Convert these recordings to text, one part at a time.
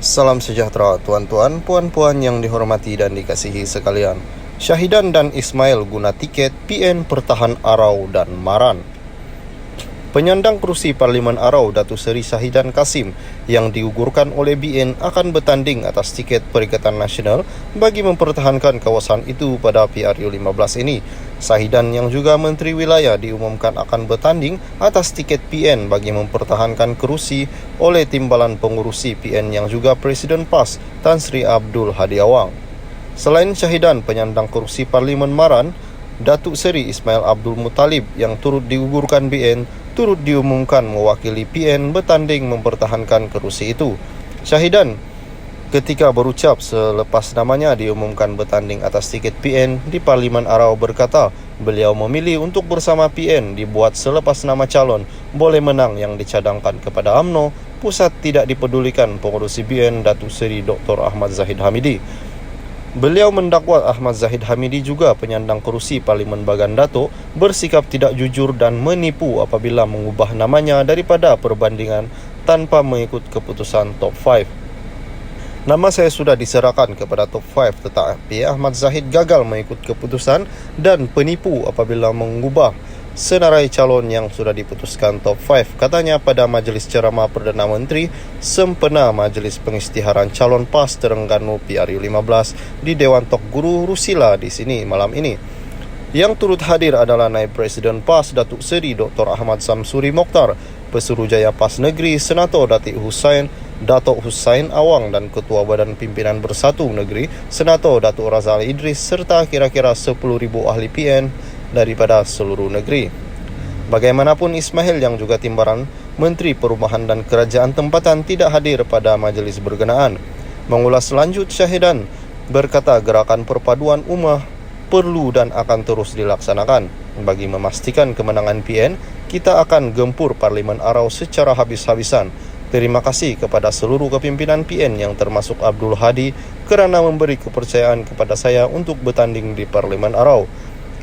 Salam sejahtera tuan-tuan, puan-puan yang dihormati dan dikasihi sekalian. Syahidan dan Ismail guna tiket PN Pertahan Arau dan Maran. Penyandang kerusi Parlimen Arau Datuk Seri Syahidan Kasim yang digugurkan oleh BN akan bertanding atas tiket Perikatan Nasional bagi mempertahankan kawasan itu pada PRU 15 ini. Syahidan yang juga Menteri Wilayah diumumkan akan bertanding atas tiket PN bagi mempertahankan kerusi oleh Timbalan Pengurusi PN yang juga Presiden PAS Tan Sri Abdul Hadi Awang. Selain Syahidan penyandang kerusi Parlimen Maran, Datuk Seri Ismail Abdul Muttalib yang turut digugurkan BN turut diumumkan mewakili PN bertanding mempertahankan kerusi itu. Syahidan ketika berucap selepas namanya diumumkan bertanding atas tiket PN di Parlimen Arau berkata beliau memilih untuk bersama PN dibuat selepas nama calon boleh menang yang dicadangkan kepada UMNO, pusat tidak dipedulikan pengurusi BN Datuk Seri Dr. Ahmad Zahid Hamidi. Beliau mendakwa Ahmad Zahid Hamidi juga penyandang kerusi Parlimen Bagan Datuk bersikap tidak jujur dan menipu apabila mengubah namanya daripada perbandingan tanpa mengikut keputusan Top 5. Nama saya sudah diserahkan kepada Top 5 tetapi Ahmad Zahid gagal mengikut keputusan dan penipu apabila mengubah senarai calon yang sudah diputuskan Top 5, katanya pada Majlis Ceramah Perdana Menteri sempena Majlis Pengisytiharan Calon PAS Terengganu PRU 15 di Dewan Tok Guru Rusila di sini malam ini. Yang turut hadir adalah Naib Presiden PAS Datuk Seri Dr. Ahmad Samsuri Mokhtar, Pesuruhjaya PAS Negeri Senator Datuk Hussain Awang dan Ketua Badan Pimpinan Bersatu Negeri Senator Datuk Razal Idris serta kira-kira 10,000 ahli PN daripada seluruh negeri. Bagaimanapun Ismail yang juga timbalan Menteri Perumahan dan Kerajaan Tempatan tidak hadir pada majlis berkenaan. Mengulas lanjut, Syahidan berkata gerakan perpaduan ummah perlu dan akan terus dilaksanakan. Bagi memastikan kemenangan PN, kita akan gempur Parlimen Arau secara habis-habisan. Terima kasih kepada seluruh kepimpinan PN yang termasuk Abdul Hadi kerana memberi kepercayaan kepada saya untuk bertanding di Parlimen Arau,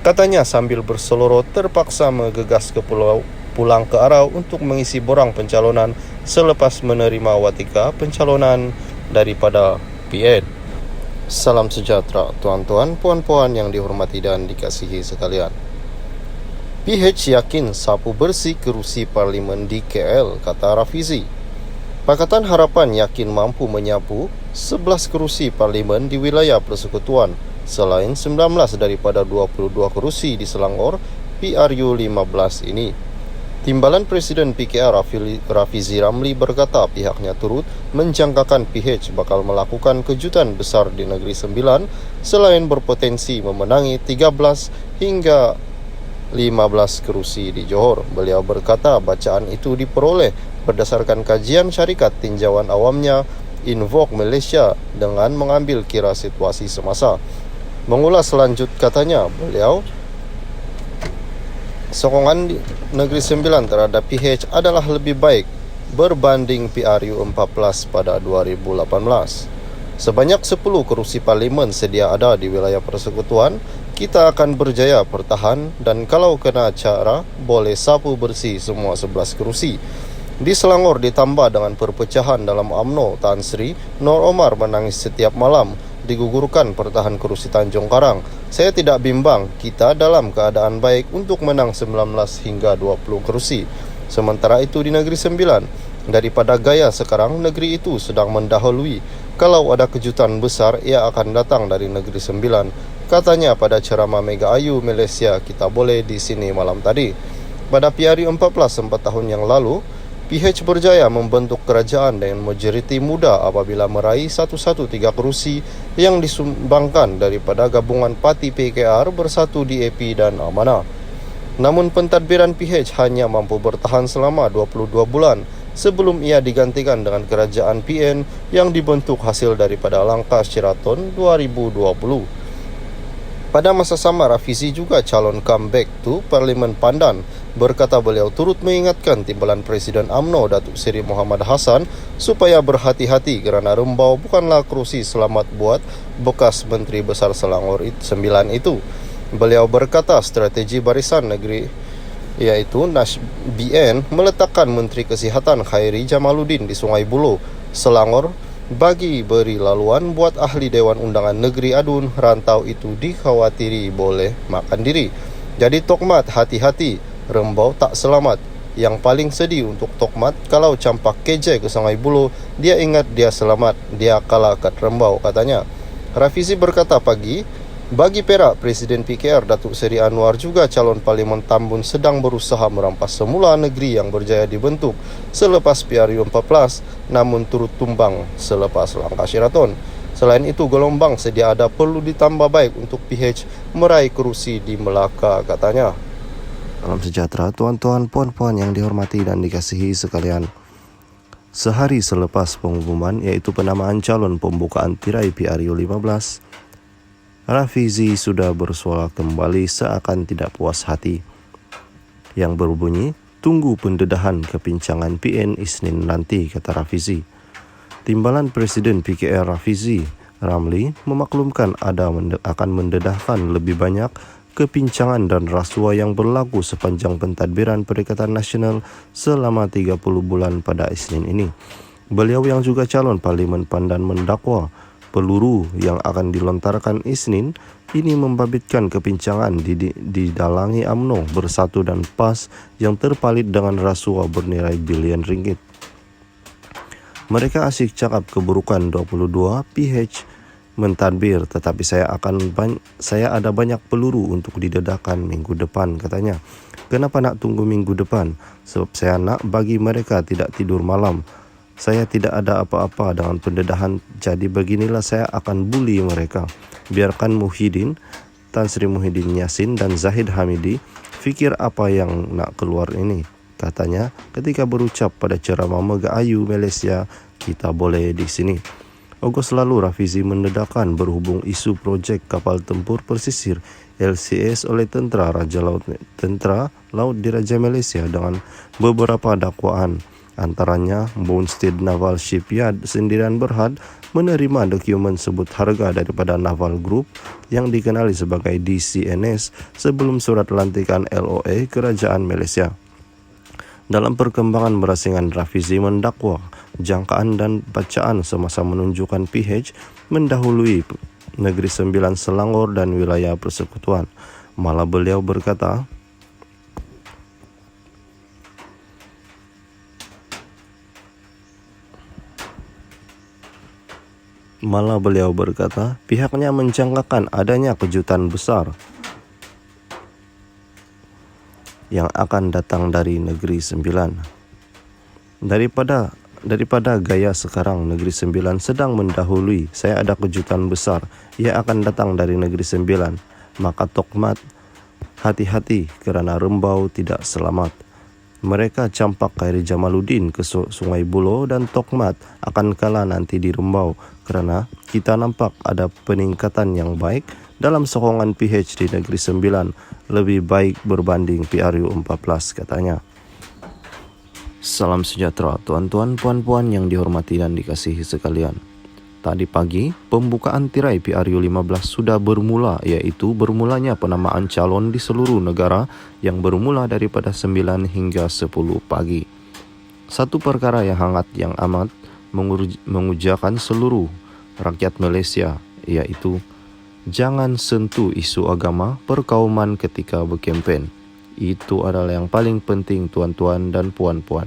katanya sambil berseloroh terpaksa menggegas pulang ke Arau untuk mengisi borang pencalonan selepas menerima watika pencalonan daripada PN. Salam sejahtera tuan-tuan, puan-puan yang dihormati dan dikasihi sekalian. PH yakin sapu bersih kerusi Parlimen di KL, kata Rafizi. Pakatan Harapan yakin mampu menyapu 11 kerusi Parlimen di wilayah Persekutuan selain 19 daripada 22 kerusi di Selangor PRU 15 ini. Timbalan Presiden PKR Rafizi Ramli berkata pihaknya turut menjangkakan PH bakal melakukan kejutan besar di Negeri Sembilan selain berpotensi memenangi 13 hingga 15 kerusi di Johor. Beliau berkata bacaan itu diperoleh berdasarkan kajian syarikat tinjauan awamnya Invoke Malaysia dengan mengambil kira situasi semasa. Mengulas lanjut katanya beliau, sokongan di Negeri Sembilan terhadap PH adalah lebih baik berbanding PRU 14 pada 2018. Sebanyak 10 kerusi Parlimen sedia ada di wilayah Persekutuan. Kita akan berjaya pertahan dan kalau kena cara boleh sapu bersih semua 11 kerusi. Di Selangor ditambah dengan perpecahan dalam UMNO, Tan Sri Nur Omar menangis setiap malam digugurkan pertahan kerusi Tanjung Karang. Saya tidak bimbang, kita dalam keadaan baik untuk menang 19 hingga 20 kerusi. Sementara itu di Negeri Sembilan, daripada gaya sekarang negeri itu sedang mendahului. Kalau ada kejutan besar, ia akan datang dari Negeri Sembilan, katanya pada ceramah Mega Ayu Malaysia Kita Boleh di sini malam tadi. Pada PRU 14 4 tahun yang lalu, PH berjaya membentuk kerajaan dengan majoriti muda apabila meraih 113 kerusi yang disumbangkan daripada gabungan parti PKR Bersatu DAP dan Amanah. Namun pentadbiran PH hanya mampu bertahan selama 22 bulan sebelum ia digantikan dengan kerajaan PN yang dibentuk hasil daripada langkah Sheraton 2020. Pada masa sama, Rafizi juga calon comeback to Parlimen Pandan. Berkata beliau turut mengingatkan timbalan Presiden UMNO Datuk Seri Muhammad Hassan supaya berhati-hati kerana Rembau bukanlah kerusi selamat buat bekas Menteri Besar Selangor 9 itu. Beliau berkata strategi Barisan Negeri iaitu NASBN meletakkan Menteri Kesihatan Khairi Jamaluddin di Sungai Buloh, Selangor Bagi beri laluan buat ahli Dewan Undangan Negeri Adun, rantau itu dikhawatiri boleh makan diri. Jadi Tokmat hati-hati, Rembau tak selamat. Yang paling sedih untuk Tokmat, kalau campak keje ke Sungai Buloh, dia ingat dia selamat, dia kalah kat Rembau, katanya. Rafizi berkata pagi, bagi Perak, Presiden PKR Datuk Seri Anwar juga calon Parlimen Tambun sedang berusaha merampas semula negeri yang berjaya dibentuk selepas PRU 14, namun turut tumbang selepas langkah Sheraton. Selain itu, gelombang sedia ada perlu ditambah baik untuk PH meraih kerusi di Melaka, katanya. Salam sejahtera tuan-tuan, puan-puan yang dihormati dan dikasihi sekalian. Sehari selepas pengumuman, yaitu penamaan calon pembukaan tirai PRU 15, Rafizi sudah bersuara kembali seakan tidak puas hati. Yang berbunyi, tunggu pendedahan kepincangan PN Isnin nanti, kata Rafizi. Timbalan Presiden PKR Rafizi Ramli memaklumkan akan mendedahkan lebih banyak kepincangan dan rasuah yang berlaku sepanjang pentadbiran Perikatan Nasional selama 30 bulan pada Isnin ini. Beliau yang juga calon Parlimen Pandan mendakwa peluru yang akan dilontarkan Isnin ini membabitkan kepincangan didalangi UMNO Bersatu dan PAS yang terpalit dengan rasuah bernilai bilion ringgit. Mereka asyik cakap keburukan 22 PH mentadbir, tetapi saya ada banyak peluru untuk didedahkan minggu depan, katanya. Kenapa nak tunggu minggu depan? Sebab saya nak bagi mereka tidak tidur malam. Saya tidak ada apa-apa dengan pendedahan, jadi beginilah saya akan bully mereka. Biarkan Muhyiddin, Tan Sri Muhyiddin Yassin dan Zahid Hamidi fikir apa yang nak keluar ini, katanya ketika berucap pada ceramah Mega Ayu Malaysia, kita boleh di sini. Ogos lalu Rafizi mendedahkan berhubung isu projek kapal tempur pesisir LCS oleh Tentera Laut Diraja Malaysia dengan beberapa dakwaan. Antaranya, Bonstead Naval Shipyard Sendirian Berhad menerima dokumen sebut harga daripada Naval Group yang dikenali sebagai DCNS sebelum surat lantikan LOA Kerajaan Malaysia. Dalam perkembangan berasingan, Rafizi mendakwa jangkaan dan bacaan semasa menunjukkan PH mendahului Negeri Sembilan Selangor dan wilayah persekutuan. Malah beliau berkata, pihaknya menjangkakan adanya kejutan besar yang akan datang dari Negeri Sembilan. Daripada gaya sekarang Negeri Sembilan sedang mendahului, saya ada kejutan besar yang akan datang dari Negeri Sembilan. Maka Tokmat hati-hati kerana Rembau tidak selamat. Mereka campak Khairi Jamaluddin ke Sungai Buloh dan Tokmat akan kalah nanti di Rembau kerana kita nampak ada peningkatan yang baik dalam sokongan PH di Negeri Sembilan, lebih baik berbanding PRU 14, katanya. Salam sejahtera tuan-tuan, puan-puan yang dihormati dan dikasihi sekalian. Tadi pagi, pembukaan tirai PRU 15 sudah bermula, iaitu bermulanya penamaan calon di seluruh negara yang bermula daripada 9 hingga 10 pagi. Satu perkara yang hangat yang amat mengujakan seluruh rakyat Malaysia, iaitu jangan sentuh isu agama perkauman ketika berkempen. Itu adalah yang paling penting tuan-tuan dan puan-puan.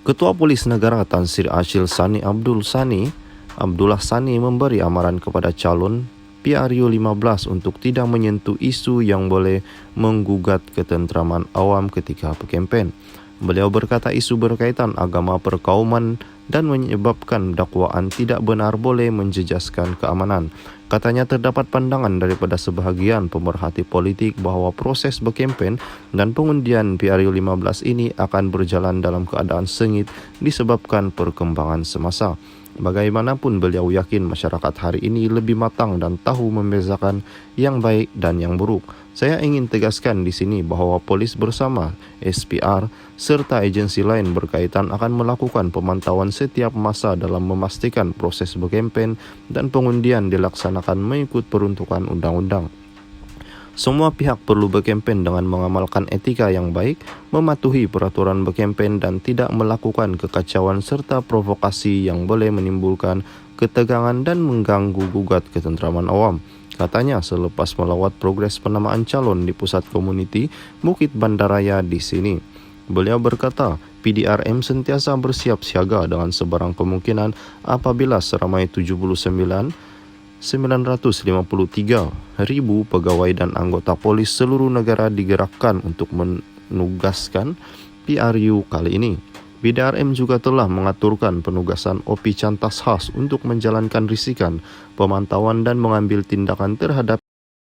Ketua Polis Negara Tan Sri Ashil Sani Abdullah Sani memberi amaran kepada calon PRU 15 untuk tidak menyentuh isu yang boleh menggugat ketenteraman awam ketika berkempen. Beliau berkata isu berkaitan agama perkauman dan menyebabkan dakwaan tidak benar boleh menjejaskan keamanan. Katanya terdapat pandangan daripada sebahagian pemerhati politik bahawa proses berkempen dan pengundian PRU 15 ini akan berjalan dalam keadaan sengit disebabkan perkembangan semasa. Bagaimanapun beliau yakin masyarakat hari ini lebih matang dan tahu membezakan yang baik dan yang buruk. Saya ingin tegaskan di sini bahawa polis bersama SPR serta agensi lain berkaitan akan melakukan pemantauan setiap masa dalam memastikan proses berkempen dan pengundian dilaksanakan mengikut peruntukan undang-undang. Semua pihak perlu berkempen dengan mengamalkan etika yang baik, mematuhi peraturan berkempen dan tidak melakukan kekacauan serta provokasi yang boleh menimbulkan ketegangan dan mengganggu gugat ketentraman awam. Katanya selepas melawat progres penamaan calon di pusat komuniti Bukit Bandaraya di sini. Beliau berkata, PDRM sentiasa bersiap siaga dengan sebarang kemungkinan apabila seramai 953 ribu pegawai dan anggota polis seluruh negara digerakkan untuk menugaskan PRU kali ini. PDRM juga telah mengaturkan penugasan OP Cantas khas untuk menjalankan risikan, pemantauan dan mengambil tindakan terhadap